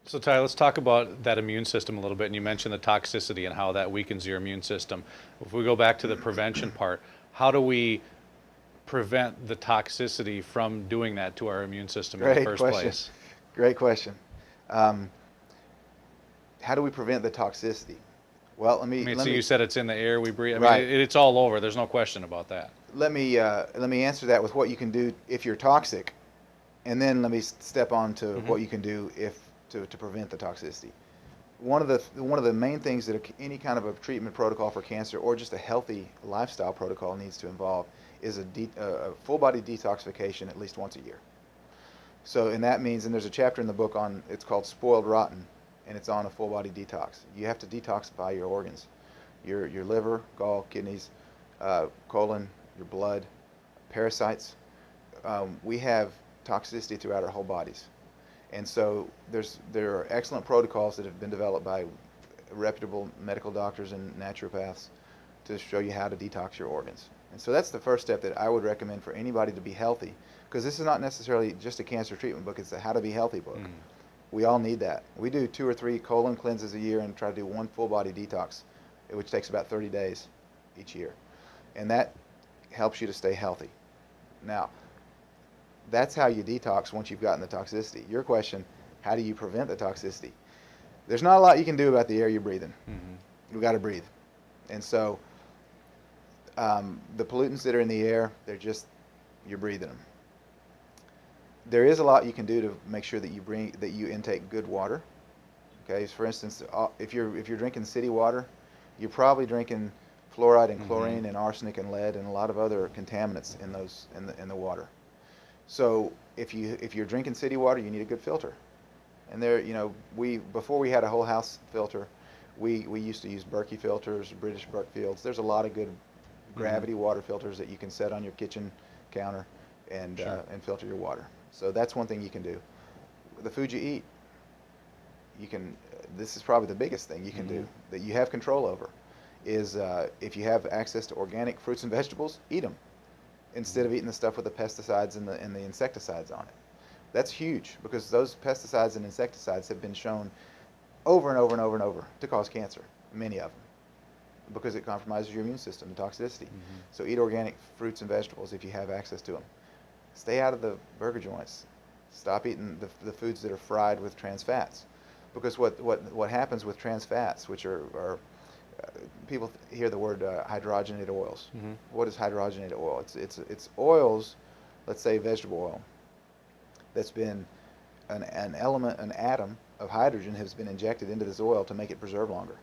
So Ty, let's talk about that immune system a little bit. And you mentioned the toxicity and how that weakens your immune system. If we go back to the prevention part, how do we prevent the toxicity from doing that to our immune system in the Great first question. place? Great question. Um, how do we prevent the toxicity? Well, let I me mean, let so you me said it's in the air we breathe. I mean, right. it's all over. There's no question about that. Let me answer that with what you can do if you're toxic, and then let me step on to Hmm. what you can do if to prevent the toxicity. One of the main things that any kind of a treatment protocol for cancer or just a healthy lifestyle protocol needs to involve is a full body detoxification at least once a year. So, and that means, and there's a chapter in the book on, it's called Spoiled Rotten, and it's on a full body detox. You have to detoxify your organs, your liver, gall, kidneys, colon, your blood, parasites. We have toxicity throughout our whole bodies. And so there are excellent protocols that have been developed by reputable medical doctors and naturopaths to show you how to detox your organs. And so that's the first step that I would recommend for anybody to be healthy, because this is not necessarily just a cancer treatment book, it's a how to be healthy book. Mm. We all need that. We do 2 or 3 colon cleanses a year and try to do one full body detox, which takes about 30 days each year. And that helps you to stay healthy. Now, that's how you detox once you've gotten the toxicity. Your question, how do you prevent the toxicity? There's not a lot you can do about the air you're breathing. Hmm. You've got to breathe. And so the pollutants that are in the air, you're breathing them. There is a lot you can do to make sure that you intake good water. Okay, so for instance, if you're drinking city water, you're probably drinking fluoride and Hmm. chlorine and arsenic and lead and a lot of other contaminants in the water. So if you're drinking city water, you need a good filter. And there, we before we had a whole house filter, we used to use Berkey filters, British Brookfields. There's a lot of good Hmm. gravity water filters that you can set on your kitchen counter Sure. and filter your water. So that's one thing you can do. The food you eat, you can. This is probably the biggest thing you can Hmm. do that you have control over. Is if you have access to organic fruits and vegetables, eat them instead Hmm. of eating the stuff with the pesticides and the insecticides on it. That's huge because those pesticides and insecticides have been shown over and over and over and over to cause cancer, many of them, because it compromises your immune system and toxicity. Hmm. So eat organic fruits and vegetables if you have access to them. Stay out of the burger joints. Stop eating the foods that are fried with trans fats. Because what happens with trans fats, which are people hear the word hydrogenated oils. Hmm. What is hydrogenated oil? It's oils, let's say vegetable oil, that's been an element, an atom of hydrogen has been injected into this oil to make it preserve longer.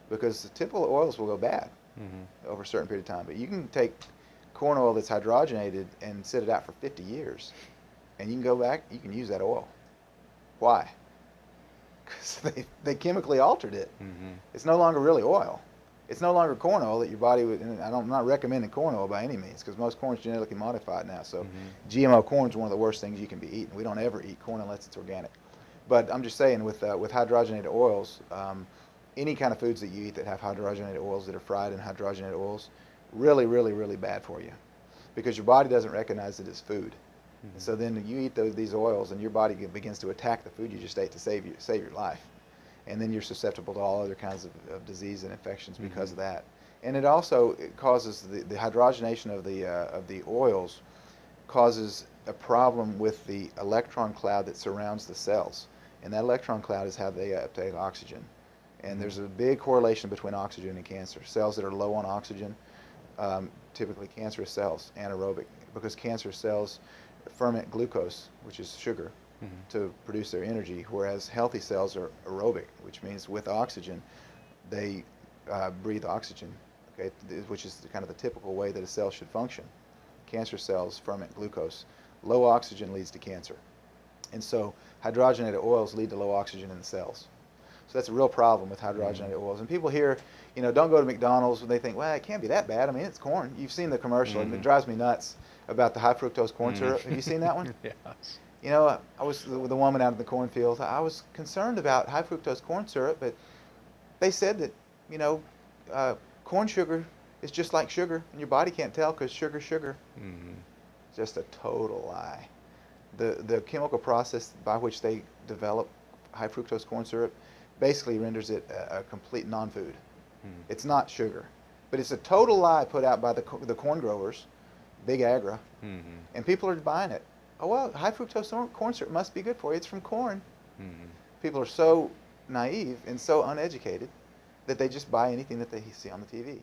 Because the typical oils will go bad Hmm. over a certain period of time. But you can take corn oil that's hydrogenated and sit it out for 50 years, and you can go back, you can use that oil. Why? Because they chemically altered it. Hmm. It's no longer really oil. It's no longer corn oil that your body would. And I'm not recommending corn oil by any means because most corn is genetically modified now. So Hmm. GMO corn is one of the worst things you can be eating. We don't ever eat corn unless it's organic. But I'm just saying with hydrogenated oils, any kind of foods that you eat that have hydrogenated oils that are fried in hydrogenated oils, really, really, really bad for you because your body doesn't recognize it as food. And Hmm. so then you eat these oils and your body begins to attack the food you just ate to save your life. And then you're susceptible to all other kinds of disease and infections because Hmm. of that. And it causes the hydrogenation of the oils causes a problem with the electron cloud that surrounds the cells. And that electron cloud is how they uptake oxygen. And Hmm. there's a big correlation between oxygen and cancer. Cells that are low on oxygen, typically cancerous cells, anaerobic, because cancer cells ferment glucose, which is sugar, Hmm. to produce their energy, whereas healthy cells are aerobic, which means with oxygen, they breathe oxygen, okay, which is kind of the typical way that a cell should function. Cancer cells ferment glucose. Low oxygen leads to cancer. And so hydrogenated oils lead to low oxygen in the cells. So that's a real problem with Hmm. hydrogenated oils. And people here, don't go to McDonald's and they think, well, it can't be that bad. I mean, it's corn. You've seen the commercial, and it Hmm. drives me nuts about the high fructose corn Hmm. syrup. Have you seen that one? Yes. I was with a woman out in the cornfield. I was concerned about high fructose corn syrup, but they said that, you know, uh, corn sugar is just like sugar, and your body can't tell because sugar's sugar. Hmm. Just a total lie. The chemical process by which they develop high fructose corn syrup basically renders it a complete non-food. It's not sugar. But it's a total lie put out by the corn growers, big agra, and people are buying it. Oh, well, high fructose corn syrup must be good for you. It's from corn. People are so naive and so uneducated that they just buy anything that they see on the TV.